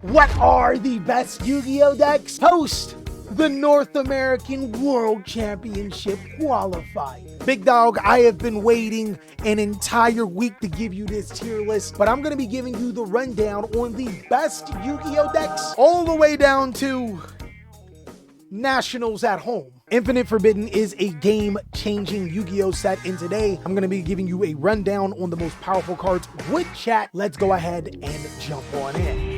What are the best Yu-Gi-Oh decks? Host the North American World Championship Qualifier. Big dog, I have been waiting an entire week to give you this tier list, but I'm going to be giving you the rundown on the best Yu-Gi-Oh decks all the way down to Nationals at home. Infinite Forbidden is a game-changing Yu-Gi-Oh set, and today I'm going to be giving you a rundown on the most powerful cards with chat. Let's go ahead and jump on in.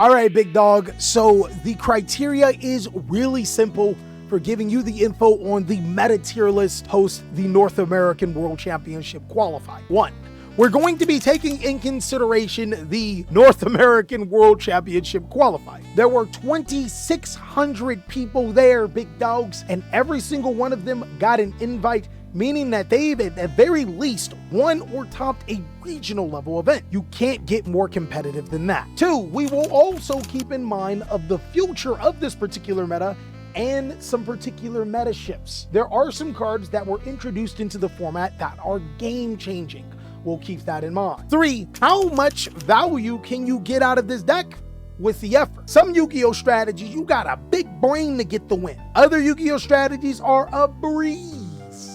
All right, big dog. So the criteria is really simple for giving you the info on the meta tier list host the North American World Championship Qualifier. 1. We're going to be taking in consideration the North American World Championship Qualifier. There were 2,600 people there, big dogs, and every single one of them got an invite, meaning that they've at the very least won or topped a regional level event. You can't get more competitive than that. 2, we will also keep in mind of the future of this particular meta and some particular meta shifts. There are some cards that were introduced into the format that are game-changing. We'll keep that in mind. 3, how much value can you get out of this deck with the effort? Some Yu-Gi-Oh strategies, you got a big brain to get the win. Other Yu-Gi-Oh strategies are a breeze.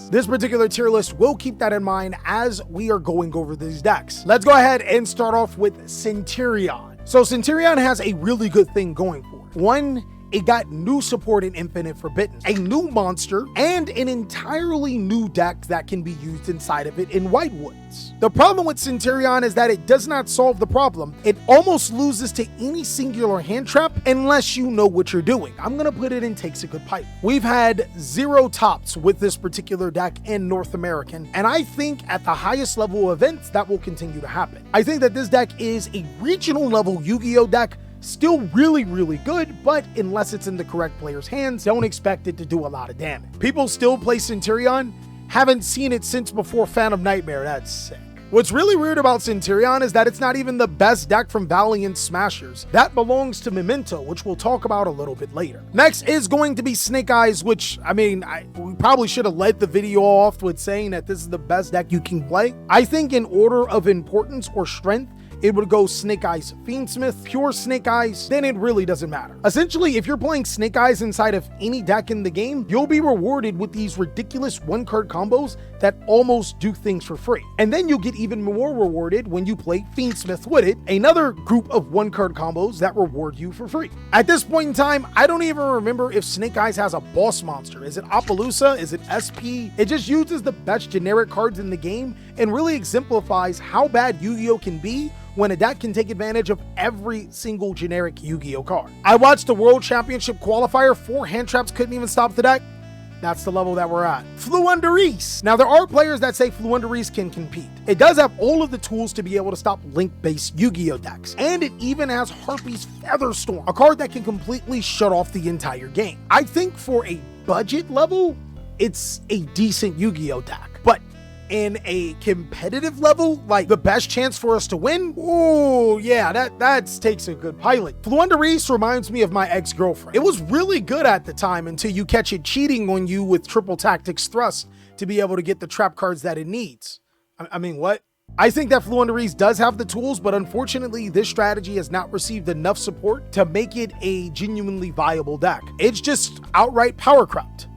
This particular tier list will keep that in mind as we are going over these decks. Let's go ahead and start off with Centurion. So Centurion has a really good thing going for it. 1, it got new support in Infinite Forbidden, a new monster, and an entirely new deck that can be used inside of it in Whitewoods. The problem with Centurion is that it does not solve the problem. It almost loses to any singular hand trap unless you know what you're doing. I'm gonna put it in Takes a Good Pipe. We've had 0 tops with this particular deck in North American, and I think at the highest level events that will continue to happen. I think that this deck is a regional level Yu-Gi-Oh deck. Still really, really good, but unless it's in the correct player's hands, don't expect it to do a lot of damage. People still play Centurion. Haven't seen it since before Phantom Nightmare. That's sick. What's really weird about Centurion is that it's not even the best deck from Valiant Smashers. That belongs to Memento, which we'll talk about a little bit later. Next is going to be Snake Eyes, which, we probably should have led the video off with saying that this is the best deck you can play. I think in order of importance or strength, it would go Snake Eyes, Fiend Smith, pure Snake Eyes, then it really doesn't matter. Essentially, if you're playing Snake Eyes inside of any deck in the game, you'll be rewarded with these ridiculous 1-card combos that almost do things for free. And then you'll get even more rewarded when you play Fiend Smith with it, another group of 1-card combos that reward you for free. At this point in time, I don't even remember if Snake Eyes has a boss monster. Is it Appaloosa? Is it SP? It just uses the best generic cards in the game and really exemplifies how bad Yu-Gi-Oh can be when a deck can take advantage of every single generic Yu-Gi-Oh card. I watched the World Championship Qualifier, 4 hand traps couldn't even stop the deck. That's the level that we're at. Floowandereeze. Now, there are players that say Floowandereeze can compete. It does have all of the tools to be able to stop link-based Yu-Gi-Oh decks. And it even has Harpy's Featherstorm, a card that can completely shut off the entire game. I think for a budget level, it's a decent Yu-Gi-Oh deck. But in a competitive level, like the best chance for us to win, oh yeah, that takes a good pilot. Floowandereeze reminds me of my ex-girlfriend. It was really good at the time until you catch it cheating on you with triple tactics thrust to be able to get the trap cards that it needs. I mean, what? I think that Floowandereeze does have the tools, but unfortunately, this strategy has not received enough support to make it a genuinely viable deck. It's just outright power cropped.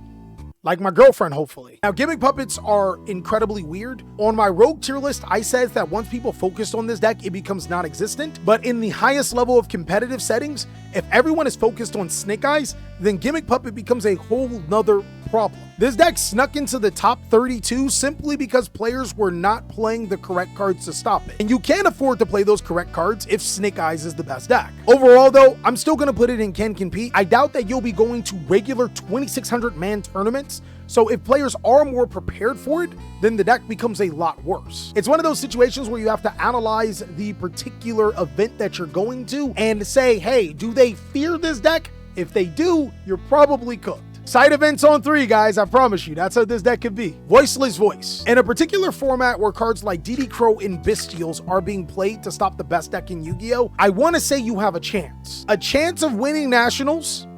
Like my girlfriend, hopefully. Now, Gimmick Puppets are incredibly weird. On my Rogue tier list, I said that once people focused on this deck, it becomes non-existent. But in the highest level of competitive settings, if everyone is focused on Snake Eyes, then Gimmick Puppet becomes a whole nother problem. This deck snuck into the top 32 simply because players were not playing the correct cards to stop it. And you can't afford to play those correct cards if Snake Eyes is the best deck. Overall though, I'm still gonna put it in can compete. I doubt that you'll be going to regular 2,600 man tournaments. So if players are more prepared for it, then the deck becomes a lot worse. It's one of those situations where you have to analyze the particular event that you're going to and say, hey, do they fear this deck? If they do, you're probably cooked. Side events on 3, guys, I promise you, that's how this deck could be. Voiceless Voice. In a particular format where cards like DD Crow and Bestials are being played to stop the best deck in Yu-Gi-Oh, I want to say you have a chance. A chance of winning Nationals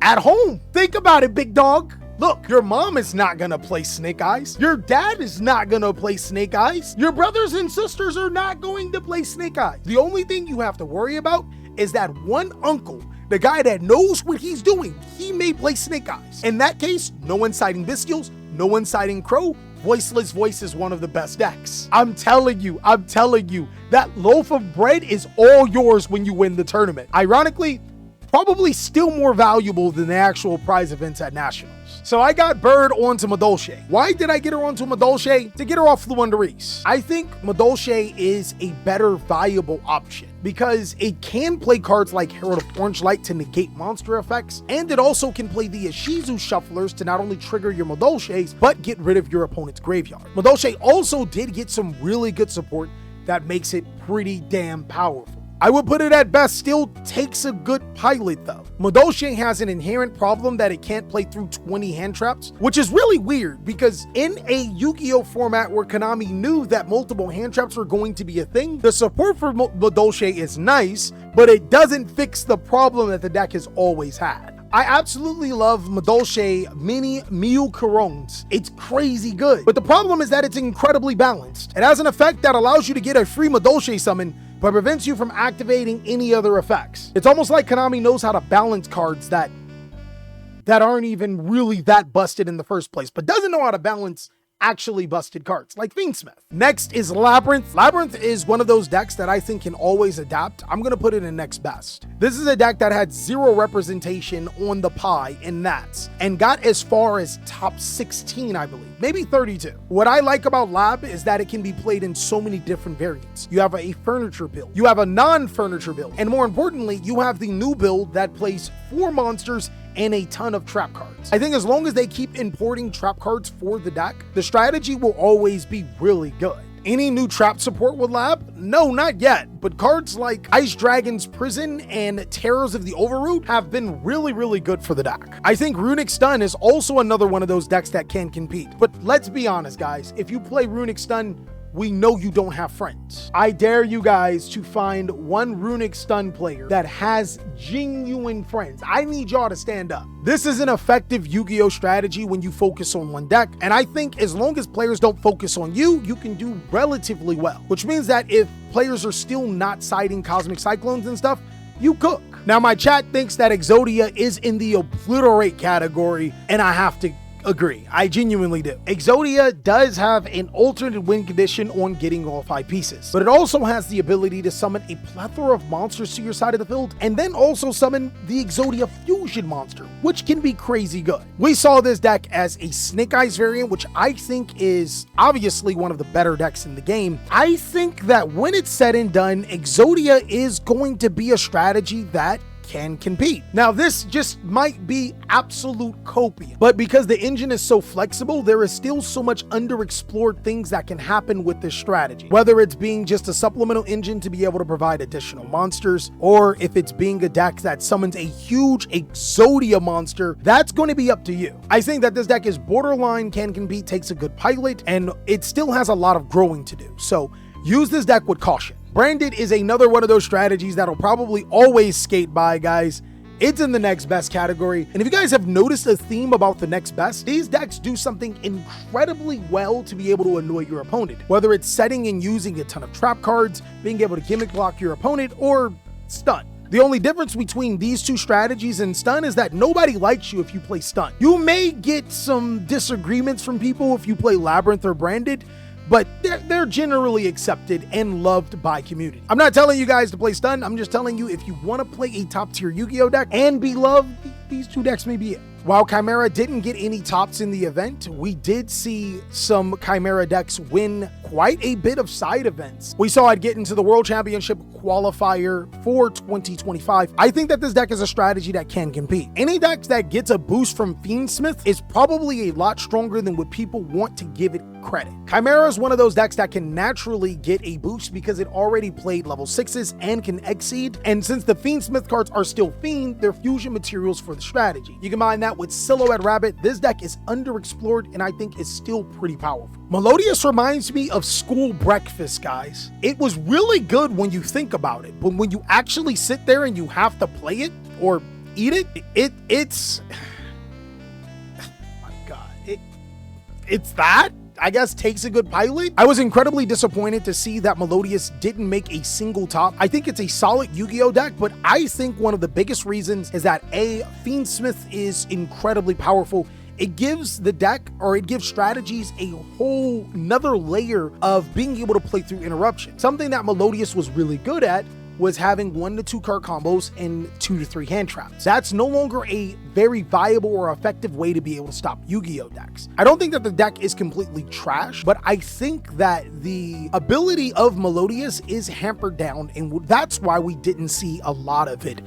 at home. Think about it, big dog. Look, your mom is not gonna play Snake Eyes. Your dad is not gonna play Snake Eyes. Your brothers and sisters are not going to play Snake Eyes. The only thing you have to worry about is that one uncle, the guy that knows what he's doing, he may play Snake Eyes. In that case, no one citing Bestials, no one citing Crow. Voiceless Voice is one of the best decks. I'm telling you, that loaf of bread is all yours when you win the tournament. Ironically, probably still more valuable than the actual prize events at Nationals. So I got Bird onto Madolche. Why did I get her onto Madolche? To get her off Floowandereeze. I think Madolche is a better viable option because it can play cards like Herald of Orange Light to negate monster effects, and it also can play the Ishizu Shufflers to not only trigger your Madolches, but get rid of your opponent's graveyard. Madolche also did get some really good support that makes it pretty damn powerful. I would put it at best still takes a good pilot though. Madolche has an inherent problem that it can't play through 20 hand traps, which is really weird because in a Yu-Gi-Oh format where Konami knew that multiple hand traps were going to be a thing, the support for Madolche is nice, but it doesn't fix the problem that the deck has always had. I absolutely love Madolche Mini Miu Corons. It's crazy good, but the problem is that it's incredibly balanced. It has an effect that allows you to get a free Madolche summon, but prevents you from activating any other effects. It's almost like Konami knows how to balance cards that aren't even really that busted in the first place, but doesn't know how to balance actually busted cards, like Fiend Smith. Next is Labyrinth. Labyrinth is one of those decks that I think can always adapt. I'm gonna put it in next best. This is a deck that had 0 representation on the pie in Nats, and got as far as top 16, I believe, maybe 32. What I like about Lab is that it can be played in so many different variants. You have a furniture build, you have a non-furniture build, and more importantly, you have the new build that plays 4 monsters and a ton of trap cards. I think as long as they keep importing trap cards for the deck, the strategy will always be really good. Any new trap support with Lab? No, not yet, but cards like Ice Dragon's Prison and Terrors of the Overroot have been really good for the deck. I think Runic Stun is also another one of those decks that can compete, but let's be honest guys, if you play Runic Stun, we know you don't have friends. I dare you guys to find one Runic Stun player that has genuine friends. I need y'all to stand up. This is an effective Yu-Gi-Oh strategy when you focus on one deck, and I think as long as players don't focus on you, you can do relatively well, which means that if players are still not citing Cosmic Cyclones and stuff, you cook. Now my chat thinks that Exodia is in the obliterate category, and I have to agree. I genuinely do. Exodia does have an alternate win condition on getting all 5 pieces, but it also has the ability to summon a plethora of monsters to your side of the field, and then also summon the Exodia Fusion monster, which can be crazy good. We saw this deck as a Snake Eyes variant, which I think is obviously one of the better decks in the game. I think that when it's said and done, Exodia is going to be a strategy that can compete. Now this just might be absolute copium, but because the engine is so flexible, there is still so much underexplored things that can happen with this strategy. Whether it's being just a supplemental engine to be able to provide additional monsters, or if it's being a deck that summons a huge Exodia monster, that's going to be up to you. I think that this deck is borderline can compete, takes a good pilot, and it still has a lot of growing to do. So use this deck with caution. Branded is another one of those strategies that'll probably always skate by, guys. It's in the next best category. And if you guys have noticed a theme about the next best, these decks do something incredibly well to be able to annoy your opponent. Whether it's setting and using a ton of trap cards, being able to gimmick block your opponent, or stun. The only difference between these two strategies and stun is that nobody likes you if you play stun. You may get some disagreements from people if you play Labyrinth or Branded, but they're generally accepted and loved by community. I'm not telling you guys to play stun, I'm just telling you if you want to play a top tier Yu-Gi-Oh deck and be loved, these 2 decks may be it. While Chimera didn't get any tops in the event, we did see some Chimera decks win quite a bit of side events. We saw it get into the World Championship qualifier for 2025. I think that this deck is a strategy that can compete. Any deck that gets a boost from Fiend Smith is probably a lot stronger than what people want to give it credit. Chimera is one of those decks that can naturally get a boost because it already played level 6s and can exceed, and since the Fiend Smith cards are still Fiend, they're fusion materials for the strategy. You combine that with Silhouette Rabbit, this deck is underexplored and I think is still pretty powerful. Melodius reminds me of school breakfast, guys. It was really good when you think about it, but when you actually sit there and you have to play it or eat it, it's... it's that, I guess, takes a good pilot. I was incredibly disappointed to see that Melodius didn't make a single top. I think it's a solid Yu-Gi-Oh deck, but I think one of the biggest reasons is that Fiend Smith is incredibly powerful. It gives the deck, or it gives strategies, a whole nother layer of being able to play through interruption. Something that Melodius was really good at was having 1 to 2 card combos and 2 to 3 hand traps. That's no longer a very viable or effective way to be able to stop Yu-Gi-Oh decks. I don't think that the deck is completely trash, but I think that the ability of Melodius is hampered down, and that's why we didn't see a lot of it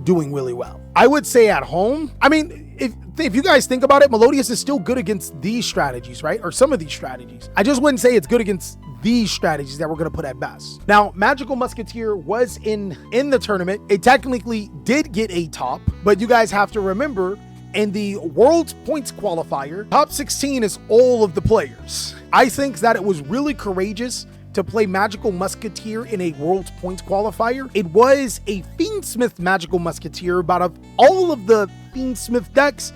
doing really well. I would say at home, I mean, if you guys think about it, Melodius is still good against these strategies, right? Or some of these strategies. I just wouldn't say it's good against these strategies that we're going to put at best. Now, Magical Musketeer was in the tournament. It technically did get a top, but you guys have to remember, in the World Points Qualifier, top 16 is all of the players. I think that it was really courageous to play Magical Musketeer in a World Points Qualifier. It was a Fiend Smith Magical Musketeer, but of all of the Fiend Smith decks,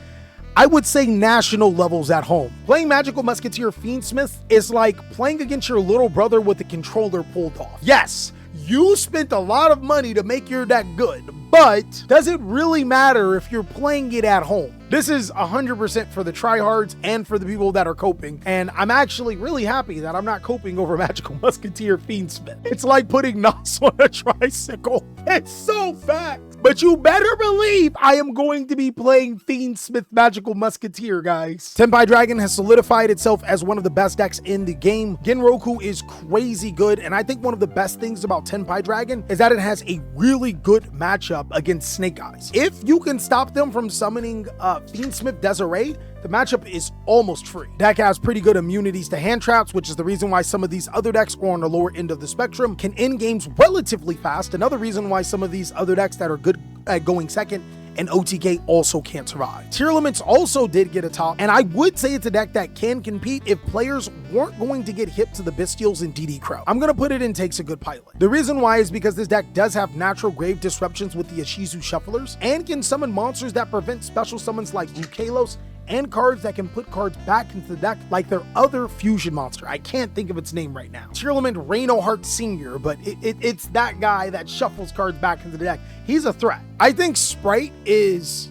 I would say national levels at home. Playing Magical Musketeer Fiend Smith is like playing against your little brother with the controller pulled off. Yes, you spent a lot of money to make your deck good, but does it really matter if you're playing it at home? This is 100% for the tryhards and for the people that are coping, and I'm actually really happy that I'm not coping over Magical Musketeer Fiend Smith. It's like putting NOS on a tricycle. It's so fact. But you better believe I am going to be playing Fiend Smith Magical Musketeer, guys. Tenpai Dragon has solidified itself as one of the best decks in the game. Genroku is crazy good, and I think one of the best things about Tenpai Dragon is that it has a really good matchup against Snake Eyes. If you can stop them from summoning Fiend Smith Desiree, the matchup is almost free. Deck has pretty good immunities to hand traps, which is the reason why some of these other decks are on the lower end of the spectrum can end games relatively fast. Another reason why some of these other decks that are good at going second and OTK also can't survive. Tearlaments also did get a top, and I would say it's a deck that can compete if players weren't going to get hip to the Bestials and DD Crow. I'm gonna put it in takes a good pilot. The reason why is because this deck does have natural grave disruptions with the Ishizu Shufflers and can summon monsters that prevent special summons like Lucalos and cards that can put cards back into the deck like their other fusion monster. I can't think of its name right now. Tearlament Reinoheart Sr., but it's that guy that shuffles cards back into the deck. He's a threat. I think Sprite is...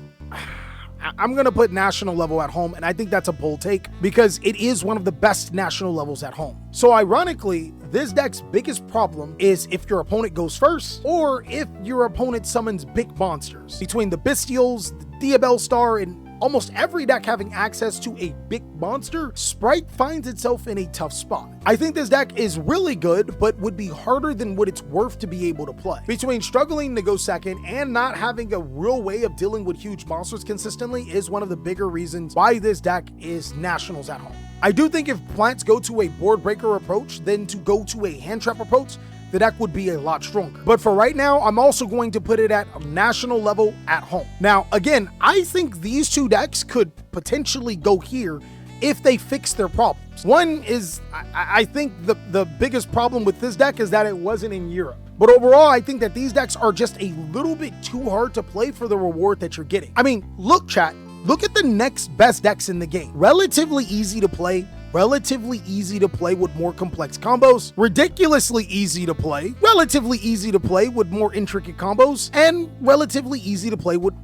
I'm going to put national level at home, and I think that's a bold take because it is one of the best national levels at home. So ironically, this deck's biggest problem is if your opponent goes first or if your opponent summons big monsters. Between the Bestials, the Diabell Star, and almost every deck having access to a big monster, Sprite finds itself in a tough spot. I think this deck is really good, but would be harder than what it's worth to be able to play. Between struggling to go second and not having a real way of dealing with huge monsters consistently is one of the bigger reasons why this deck is nationals at home. I do think if plants go to a board breaker approach than to go to a hand trap approach, the deck would be a lot stronger. But for right now, I'm also going to put it at a national level at home. Now, again, I think these two decks could potentially go here if they fix their problems. One is, I think the biggest problem with this deck is that it wasn't in Europe. But overall, I think that these decks are just a little bit too hard to play for the reward that you're getting. I mean, look, chat, look at the next best decks in the game. Relatively easy to play, relatively easy to play with more complex combos, ridiculously easy to play, relatively easy to play with more intricate combos, and relatively easy to play with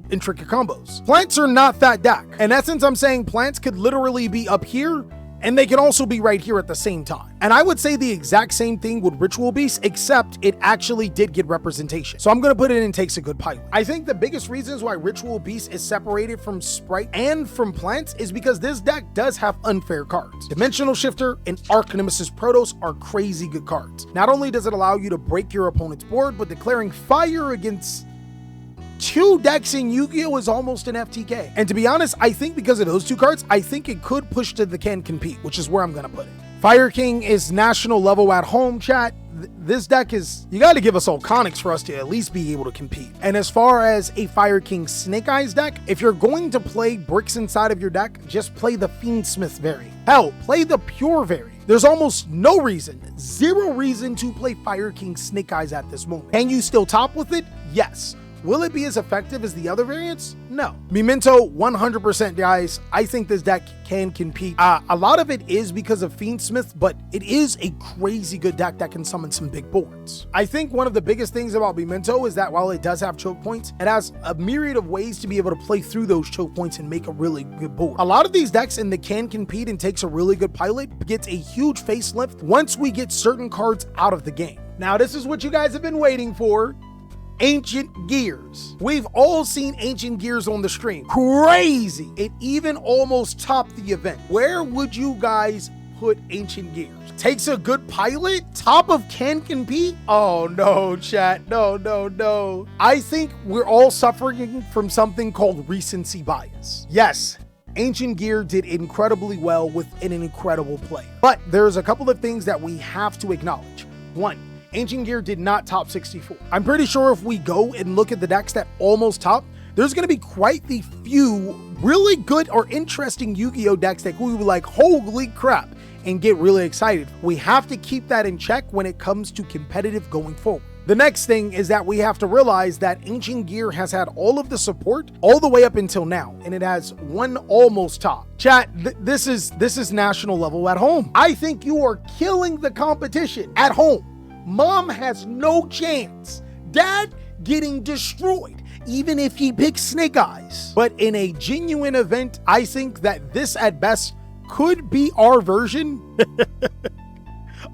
intricate combos. Plants are not that deck. In essence, I'm saying plants could literally be up here, and they can also be right here at the same time. And I would say the exact same thing with Ritual Beast, except it actually did get representation. So I'm gonna put it in takes a good pilot. I think the biggest reasons why Ritual Beast is separated from Sprite and from Plants is because this deck does have unfair cards. Dimensional Shifter and Arch Nemesis Protos are crazy good cards. Not only does it allow you to break your opponent's board, but declaring fire against two decks in Yu-Gi-Oh is almost an FTK. And to be honest, I think because of those two cards, I think it could push to the can compete, which is where I'm gonna put it. Fire King is national level at home, chat. This deck is, you gotta give us Volcanics for us to at least be able to compete. And as far as a Fire King Snake Eyes deck, if you're going to play bricks inside of your deck, just play the Fiend Smith variant. Hell, play the pure variant. There's almost no reason, zero reason to play Fire King Snake Eyes at this moment. Can you still top with it? Yes. Will it be as effective as the other variants? No. Memento, 100% guys. I think this deck can compete. A lot of it is because of Fiend Smith, but it is a crazy good deck that can summon some big boards. I think one of the biggest things about Memento is that while it does have choke points, it has a myriad of ways to be able to play through those choke points and make a really good board. A lot of these decks in the can compete and takes a really good pilot gets a huge facelift once we get certain cards out of the game. Now, this is what you guys have been waiting for. Ancient Gears. We've all seen Ancient Gears on the stream. Crazy. It even almost topped the event. Where would you guys put Ancient Gears? Takes a good pilot? Top of can compete? Oh no, chat. No. I think we're all suffering from something called recency bias. Yes, Ancient Gear did incredibly well with an incredible player. But there's a couple of things that we have to acknowledge. One, Ancient Gear did not top 64. I'm pretty sure if we go and look at the decks that almost top, there's going to be quite the few really good or interesting Yu-Gi-Oh decks that we will be like, holy crap, and get really excited. We have to keep that in check when it comes to competitive going forward. The next thing is that we have to realize that Ancient Gear has had all of the support all the way up until now, and it has one almost top. Chat, this is national level at home. I think you are killing the competition at home. Mom has no chance. Dad getting destroyed, even if he picks Snake Eyes. But in a genuine event, I think that this at best could be our version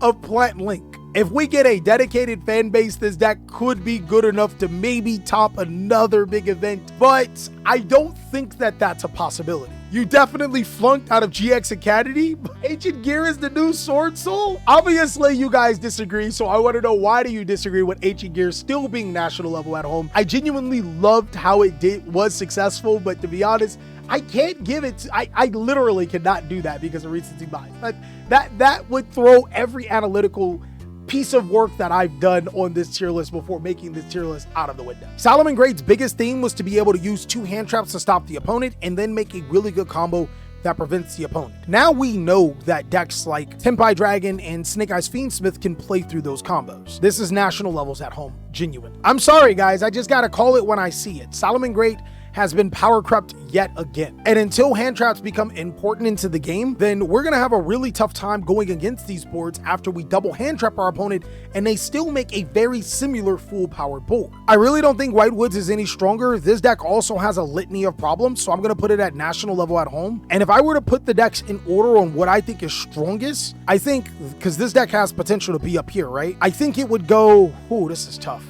of Plant Link. If we get a dedicated fan base, this deck could be good enough to maybe top another big event, but I don't think that that's a possibility. You definitely flunked out of GX Academy. Ancient Gear is the new Sword Soul? Obviously, you guys disagree, so I want to know, why do you disagree with Ancient Gear still being national level at home? I genuinely loved how it was successful, but to be honest, I can't give it, I literally cannot do that because of recency bias. But that would throw every analytical piece of work that I've done on this tier list before making this tier list out of the window. Solomon Grade's biggest theme was to be able to use 2 hand traps to stop the opponent and then make a really good combo that prevents the opponent. Now we know that decks like Tenpai Dragon and Snake Eyes Fiend Smith can play through those combos. This is national levels at home, genuine. I'm sorry guys, I just gotta call it when I see it. Solomon Grade has been power crept yet again. And until hand traps become important into the game, then we're gonna have a really tough time going against these boards after we double hand trap our opponent and they still make a very similar full power board. I really don't think White Woods is any stronger. This deck also has a litany of problems, so I'm gonna put it at national level at home. And if I were to put the decks in order on what I think is strongest, I think, because this deck has potential to be up here, right? I think it would go, ooh, this is tough.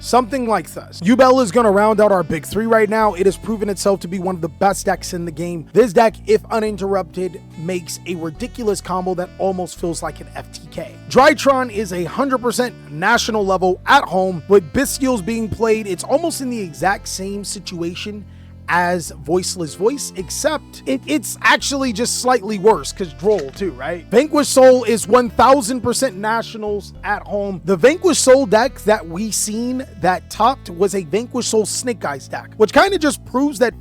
Something like this. Yubel is going to round out our big 3 right now. It has proven itself to be one of the best decks in the game. This deck, if uninterrupted, makes a ridiculous combo that almost feels like an FTK. Drytron is 100% national level at home. With Bistio's being played, it's almost in the exact same situation as Voiceless Voice, except it's actually just slightly worse because Droll too, right? Vanquish Soul is 1000% nationals at home. The Vanquish Soul deck that we seen that topped was a Vanquish Soul Snake Eyes deck, which kind of just proves that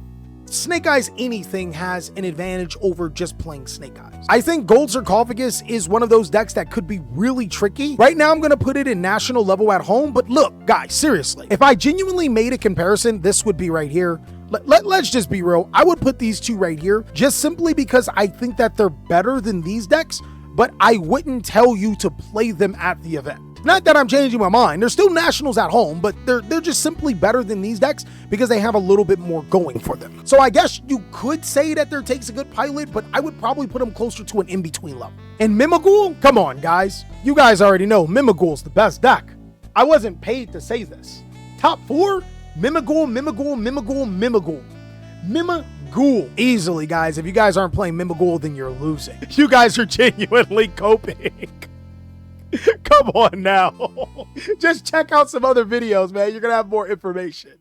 Snake Eyes anything has an advantage over just playing Snake Eyes. I think Gold Sarcophagus is one of those decks that could be really tricky. Right now, I'm going to put it in national level at home, but look, guys, seriously, if I genuinely made a comparison, this would be right here. Let's just be real. I would put these 2 right here just simply because I think that they're better than these decks, but I wouldn't tell you to play them at the event. Not that I'm changing my mind. They're still nationals at home, but they're just simply better than these decks because they have a little bit more going for them. So I guess you could say that their takes a good pilot, but I would probably put them closer to an in-between level. And Mimighoul? Come on, guys. You guys already know Mimighoul's the best deck. I wasn't paid to say this. Top 4? Mimighoul. Easily, guys. If you guys aren't playing Mimighoul, then you're losing. You guys are genuinely coping. Come on now. Just check out some other videos, man. You're going to have more information.